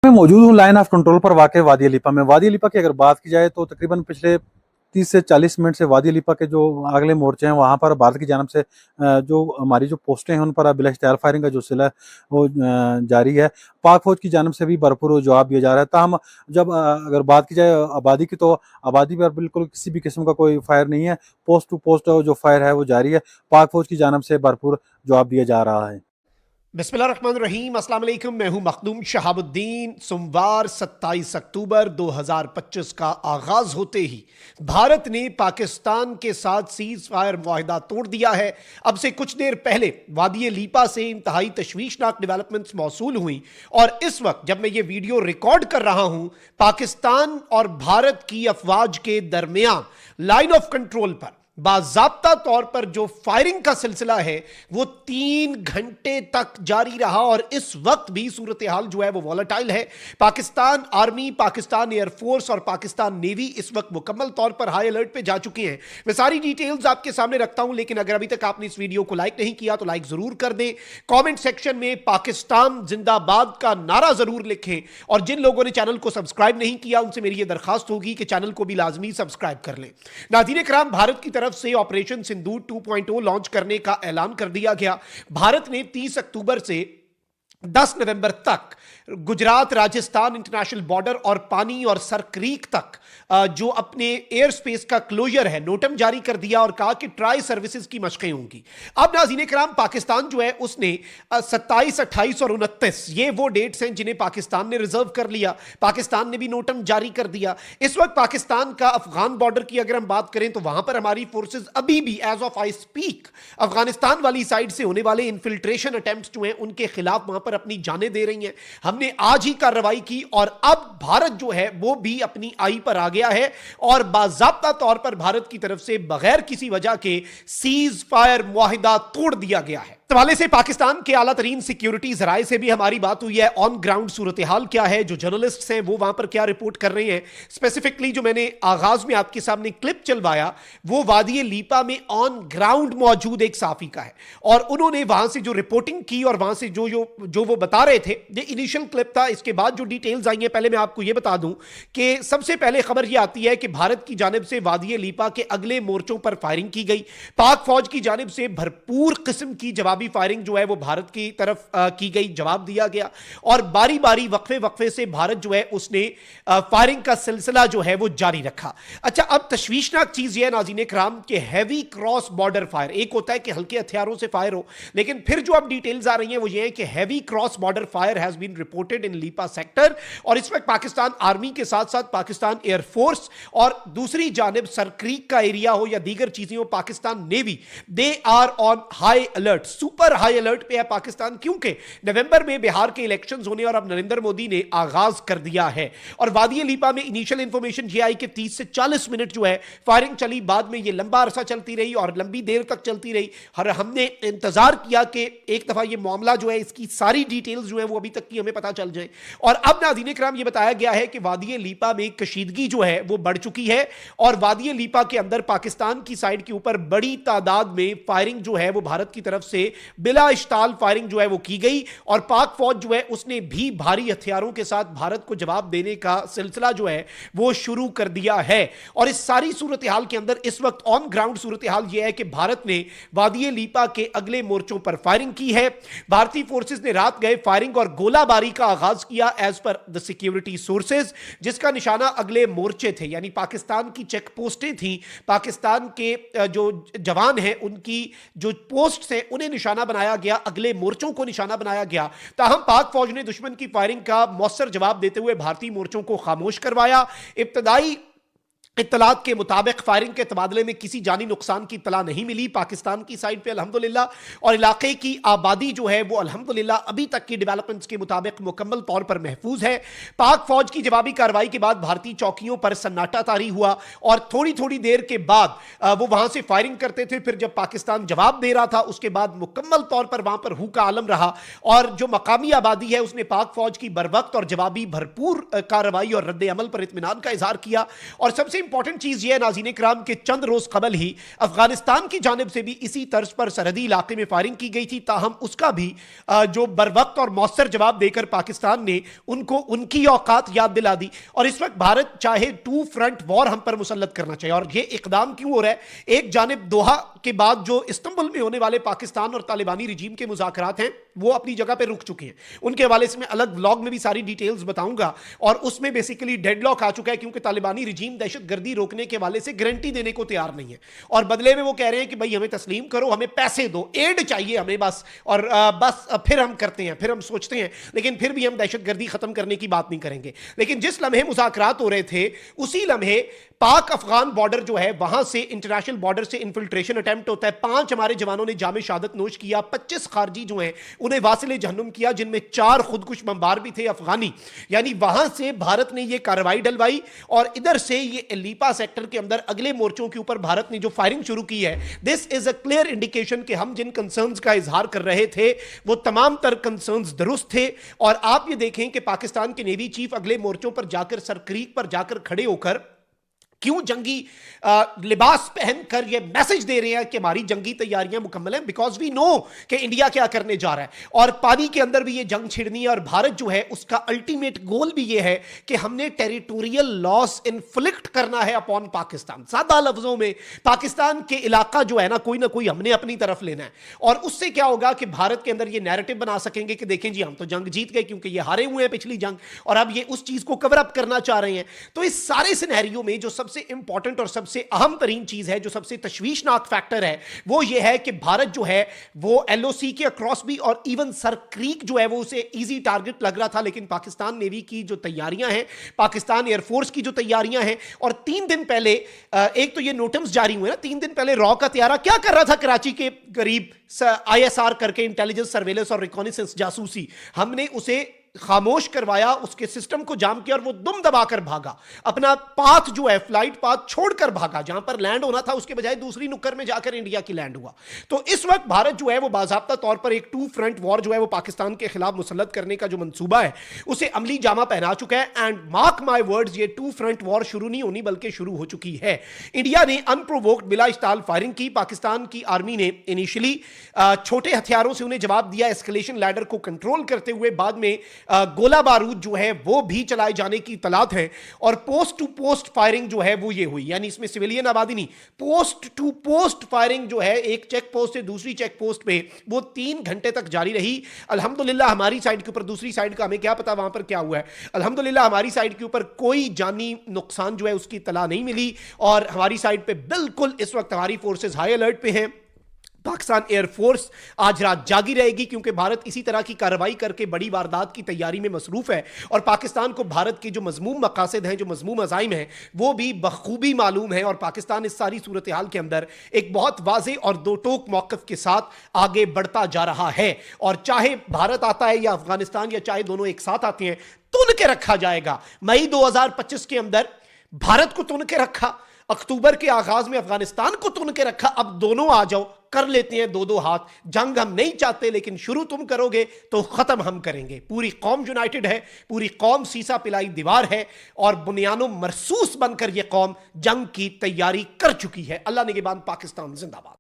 मैं मौजूद हूँ लाइन ऑफ कंट्रोल पर वाक़ वादी अलीपा में। वादी अलीपा की अगर बात की जाए तो तकरीबन पिछले 30 से 40 मिनट से वादी अलीपा के जो अगले मोर्चे हैं वहाँ पर भारत की जानब से जो हमारी जो पोस्टें हैं उन पर बिलाश्तियार फायरिंग का जो सिलसिला है वो जारी है। पाक फौज की जानब से भी भरपूर जवाब दिया जा रहा है। ताहम जब अगर बात की जाए आबादी की, तो आबादी पर बिल्कुल किसी भी किस्म का कोई फायर नहीं है। पोस्ट टू पोस्ट जो फायर है वो जारी है। पाक फौज की जानब से भरपूर जवाब दिया जा रहा है। बिस्मिल्लाहिर्रहमानिर्रहीम, अस्सलाम वालेकुम। मैं हूं मखदूम शहाबुद्दीन। सोमवार 27 अक्टूबर 2025 का आगाज होते ही भारत ने पाकिस्तान के साथ सीज फायर मुआहिदा तोड़ दिया है। अब से कुछ देर पहले वादी लीपा से इंतहाई तशवीशनाक डेवलपमेंट्स मौसूल हुई और इस वक्त जब मैं ये वीडियो रिकॉर्ड कर रहा हूं, पाकिस्तान और भारत की अफवाज के दरमियान लाइन ऑफ कंट्रोल पर बाज़ाब्ता तौर पर जो फायरिंग का सिलसिला है वो 3 घंटे तक जारी रहा और इस वक्त भी सूरत हाल जो है वो वॉलेटाइल है। पाकिस्तान आर्मी, पाकिस्तान एयरफोर्स और पाकिस्तान नेवी इस वक्त मुकम्मल तौर पर हाई अलर्ट पे जा चुके हैं। मैं सारी डिटेल्स आपके सामने रखता हूं, लेकिन अगर अभी तक आपने इस वीडियो को लाइक नहीं किया तो लाइक जरूर कर दें। कॉमेंट सेक्शन में पाकिस्तान जिंदाबाद का नारा जरूर लिखें और जिन लोगों ने चैनल को सब्सक्राइब नहीं किया उनसे मेरी यह दरखास्त होगी कि चैनल को भी लाजमी सब्सक्राइब कर लें। नाज़रीन इकराम, भारत की तरफ से ऑपरेशन सिंदूर 2.0 लॉन्च करने का ऐलान कर दिया गया। भारत ने 30 अक्टूबर से 10 नवंबर तक गुजरात राजस्थान इंटरनेशनल बॉर्डर और पानी और सर क्रीक तक जो अपने एयर स्पेस का क्लोजर है नोटम जारी कर दिया और कहा कि ट्राई सर्विसेज की मशकें होंगी। अब नाज़रीन इकराम, पाकिस्तान जो है उसने 27, 28 और 29 ये वो डेट्स हैं जिन्हें पाकिस्तान ने रिजर्व कर लिया। पाकिस्तान ने भी नोटम जारी कर दिया। इस वक्त पाकिस्तान का अफगान बॉर्डर की अगर हम बात करें तो वहां पर हमारी फोर्सेज अभी भी as of I speak Afghanistan वाली साइड से होने वाले इन्फिल्ट्रेशन अटेम्प्ट्स जो हैं उनके खिलाफ वहां पर अपनी जानें दे रही हैं। हमने आज ही कार्रवाई की और अब भारत जो है वो भी अपनी आई पर आ गया है और बाज़ाब्ता तौर पर भारत की तरफ से बगैर किसी वजह के सीज फायर मुआहिदा तोड़ दिया गया है। इस हवाले से पाकिस्तान के आला तरीन सिक्योरिटी जराए से भी हमारी बात हुई है। ऑन ग्राउंड सूरत हाल क्या है, जो जर्नलिस्ट हैं वो वहां पर क्या रिपोर्ट कर रहे हैं। स्पेसिफिकली जो मैंने आगाज में आपके सामने क्लिप चलवाया वो वादी लीपा में ऑन ग्राउंड मौजूद एक साफी का है और उन्होंने वहां से जो रिपोर्टिंग की और वहां से जो वो बता रहे थे, ये इनिशियल क्लिप था। इसके बाद जो डिटेल्स आई हैं, पहले मैं आपको ये बता दूं कि सबसे पहले खबर ये आती है कि भारत की जानिब से वादी लीपा के अगले मोर्चों पर फायरिंग की गई। पाक फौज की जानिब से भरपूर किस्म की जवाब फायरिंग जो है वो भारत की तरफ की गई, जवाब दिया गया और बारी बारी वक्फे से भारत जो है उसने फायरिंग का सिलसिला जो है वो जारी रखा। अच्छा, अब तशवीशनाक चीज ये है नाज़रीन इकराम कि हैवी क्रॉस बॉर्डर फायर, एक होता है कि हल्के हथियारों से फायर हो, लेकिन फिर जो अब डिटेल्स आ रही हैं वो ये है कि heavy cross border fire has been reported in Leepa sector और इस वक्त पाकिस्तान आर्मी के साथ साथ पाकिस्तान एयरफोर्स और दूसरी जानिब सरक्रीक का एरिया हो या दीगर चीजें हो, Pakistan navy they are on high alert, super high alert पे है पाकिस्तान, क्योंकि नवंबर में बिहार के इलेक्शंस होने और अब नरेंद्र मोदी ने आगाज कर दिया है। और वादी लीपा में इनिशियल इंफॉर्मेशन ये आई कि 30 से 40 मिनट जो है फायरिंग चली, बाद में ये लंबा अरसा चलती रही और लंबी देर तक चलती रही और हमने इंतजार किया कि एक दफा ये मामला जो है इसकी सारी डिटेल्स जो है वो अभी तक की हमें पता चल जाए। और अब नाज़रीन इकराम ये बताया गया है कि वादी लीपा में कशीदगी जो है वो बढ़ चुकी है और वादी लीपा के अंदर पाकिस्तान की साइड के ऊपर बड़ी तादाद में फायरिंग जो है वो भारत की तरफ से बिला इश्ताल फायरिंग जो है वो की गई और पाक फौज जो है उसने भी भारी हथियारों के साथ भारत को जवाब देने का सिलसिला जो है वो शुरू कर दिया है। और इस सारी सूरत हाल के अंदर इस वक्त ऑन ग्राउंड सूरत हाल यह है कि भारत ने वादी लीपा के अगले मोर्चों पर फायरिंग की है। भारतीय फोर्सेस ने रात गए फायरिंग और गोलाबारी का आगाज किया as per the security sources, जिसका निशाना अगले मोर्चे थे, यानी पाकिस्तान की चेक पोस्टें थी, पाकिस्तान के जो जवान हैं उनकी जो पोस्ट हैं उन्हें निशाना बनाया गया, अगले मोर्चों को निशाना बनाया गया। ताहम पाक फौज ने दुश्मन की फायरिंग का मौसर जवाब देते हुए भारतीय मोर्चों को खामोश करवाया। इब्तदाई इत्तलात के मुताबिक फायरिंग के तबादले में किसी जानी नुकसान की इत्तला नहीं मिली पाकिस्तान की साइड पे अल्हम्दुलिल्लाह, और इलाके की आबादी जो है वो अल्हम्दुलिल्लाह अभी तक की डेवलपमेंट्स के मुताबिक मुकम्मल तौर पर महफूज है। पाक फौज की जवाबी कार्रवाई के बाद भारतीय चौकियों पर सन्नाटा तारी हुआ और थोड़ी थोड़ी देर के बाद वो वहां से फायरिंग करते थे, फिर जब पाकिस्तान जवाब दे रहा था उसके बाद मुकम्मल तौर पर वहां पर हू का आलम रहा और जो मकामी आबादी है उसने पाक फौज की बर वक्त और जवाबी भरपूर कार्रवाई और रद्द अमल पर इत्मीनान का इजहार किया। और सबसे इंपॉर्टेंट चीज यह है नाज़रीन इकराम के चंद रोज कबल ही अफगानिस्तान की जानिब से भी इसी तर्ज पर सरहदी इलाके में फायरिंग की गई थी, ताहम उसका भी जो बरवक्त और मौसर जवाब देकर पाकिस्तान ने उनको उनकी औकात याद दिला दी। और इस वक्त भारत चाहे टू फ्रंट वॉर हम पर मुसल्लत करना चाहिए, और यह इकदाम क्यों हो रहा है? एक जानिब दोहा के बाद जो इस्तांबुल में होने वाले पाकिस्तान और तालिबानी रिजीम के मुज़ाकरात हैं वो अपनी जगह पर रुक चुके हैं, उनके हवाले से मैं अलग व्लॉग में भी सारी डिटेल्स बताऊंगा। और उसमें बेसिकली डेडलॉक आ चुका है क्योंकि तालिबानी रिजीम दहशतगर्दी रोकने के हवाले से गारंटी देने को तैयार नहीं है, और बदले में वो कह रहे हैं कि भाई हमें तस्लीम करो, हमें पैसे दो, एड चाहिए हमें बस, और बस फिर हम करते हैं, फिर हम सोचते हैं, लेकिन फिर भी हम दहशतगर्दी खत्म करने की बात नहीं करेंगे। लेकिन जिस लम्हे मुज़ाकरात हो रहे थे उसी लम्हे पाक अफगान बॉर्डर जो है वहां से इंटरनेशनल बॉर्डर से इन्फिल्ट्रेशन अटेम्प्ट होता है। 5 हमारे जवानों ने जामे शहादत नोश किया, 25 खारजी जो हैं उन्हें वासिले जहन्नुम किया, जिनमें 4 खुदकुश बमबार भी थे अफगानी। यानी वहां से भारत ने यह कार्रवाई डलवाई, और इधर से ये एलीपा सेक्टर के अंदर अगले मोर्चों के ऊपर भारत ने जो फायरिंग शुरू की है, this is a clear indication कि हम जिन कंसर्न्स का इजहार कर रहे थे वो तमाम तर कंसर्न्स दुरुस्त थे। और आप ये देखें कि पाकिस्तान के नेवी चीफ अगले मोर्चों पर जाकर, सरक्रीक पर जाकर खड़े होकर क्यों जंगी लिबास पहनकर ये मैसेज दे रहे हैं कि हमारी जंगी तैयारियां मुकम्मल हैं, बिकॉज वी नो कि इंडिया क्या करने जा रहा है, और पानी के अंदर भी ये जंग छिड़नी है। और भारत जो है उसका अल्टीमेट गोल भी ये है कि हमने टेरिटोरियल लॉस इन्फ्लिक्ट करना है अपॉन पाकिस्तान। सादा लफ्जों में पाकिस्तान के इलाका जो है ना कोई हमने अपनी तरफ लेना है, और उससे क्या होगा कि भारत के अंदर ये नैरेटिव बना सकेंगे कि देखें जी हम तो जंग जीत गए क्योंकि ये हारे हुए हैं पिछली जंग, और अब ये उस चीज को कवर अप करना चाह रहे हैं। तो इस सारे सिनेरियो में जो सबसे इंपॉर्टेंट और सबसे अहम तरीन चीज है, जो सबसे तशवीशनाक फैक्टर है, वो ये है कि भारत जो है वो एलओसी के अक्रॉस भी, और इवन सर क्रीक जो है वो उसे इजी टारगेट लग रहा था। लेकिन पाकिस्तान नेवी की जो तैयारियां हैं, पाकिस्तान एयरफोर्स की जो तैयारियां हैं, और 3 दिन पहले एक तो ये नोटिस जारी हुए ना, 3 दिन पहले रॉ का तैयारा क्या कर रहा था कराची के करीब, आईएसआर करके इंटेलिजेंस सर्वेलेंस और रिकॉनिसेंस जासूसी, हमने उसे खामोश करवाया, उसके सिस्टम को जाम किया, और वो दुम दबाकर भागा, अपना पाथ जो है फ्लाइट पाथ छोड़कर भागा, जहां पर लैंड होना था उसके बजाय दूसरी नुक्कर में जाकर इंडिया की लैंड हुआ। तो इस वक्त भारत जो है वो बाज़ाब्ता तौर पर एक टू फ्रंट वॉर जो है वो पाकिस्तान के खिलाफ मुसल्लत करने का जो मंसूबा है उसे अमली जामा पहना चुका है। एंड मार्क माई वर्ड्स, ये टू फ्रंट वॉर शुरू नहीं होनी बल्कि शुरू हो चुकी है। इंडिया ने अनप्रोवोक्ड बिला इश्ताल फायरिंग की, पाकिस्तान की आर्मी ने इनिशियली छोटे हथियारों से उन्हें जवाब दिया, एस्केलेशन लैडर को कंट्रोल करते हुए, बाद में गोला बारूद जो है वो भी चलाए जाने की इतलात है, और पोस्ट टू पोस्ट फायरिंग जो है वो ये हुई, यानी इसमें सिविलियन आबादी नहीं, पोस्ट टू पोस्ट फायरिंग जो है एक चेक पोस्ट से दूसरी चेक पोस्ट पे वो 3 घंटे तक जारी रही। अल्हम्दुलिल्लाह हमारी साइड के ऊपर, दूसरी साइड का हमें क्या पता वहां पर क्या हुआ है, अल्हम्दुलिल्लाह हमारी साइड के ऊपर कोई जानी नुकसान जो है उसकी इतला नहीं मिली, और हमारी साइड पे बिल्कुल इस वक्त हमारी फोर्सेस हाई अलर्ट पे हैं। पाकिस्तान एयरफोर्स आज रात जागी रहेगी क्योंकि भारत इसी तरह की कार्रवाई करके बड़ी वारदात की तैयारी में मसरूफ है, और पाकिस्तान को भारत के जो मजमूम मकासद हैं, जो मजमूम अज़ाइम हैं, वो भी बखूबी मालूम है। और पाकिस्तान इस सारी सूरत हाल के अंदर एक बहुत वाज़े और दो टोक मौक़िफ़ के साथ आगे बढ़ता जा रहा है, और चाहे भारत आता है या अफगानिस्तान, या चाहे दोनों एक साथ आते हैं, तुन के रखा जाएगा। मई 2025 के अंदर भारत को तुन के रखा, अक्टूबर के आगाज में अफगानिस्तान को तुन के रखा, अब दोनों आ जाओ, कर लेते हैं 2-2 हाथ। जंग हम नहीं चाहते, लेकिन शुरू तुम करोगे तो खत्म हम करेंगे। पूरी कौम यूनाइटेड है, पूरी कौम सीसा पिलाई दीवार है, और बुनियानो मरसूस बनकर यह कौम जंग की तैयारी कर चुकी है। अल्लाह निगहबान, पाकिस्तान जिंदाबाद।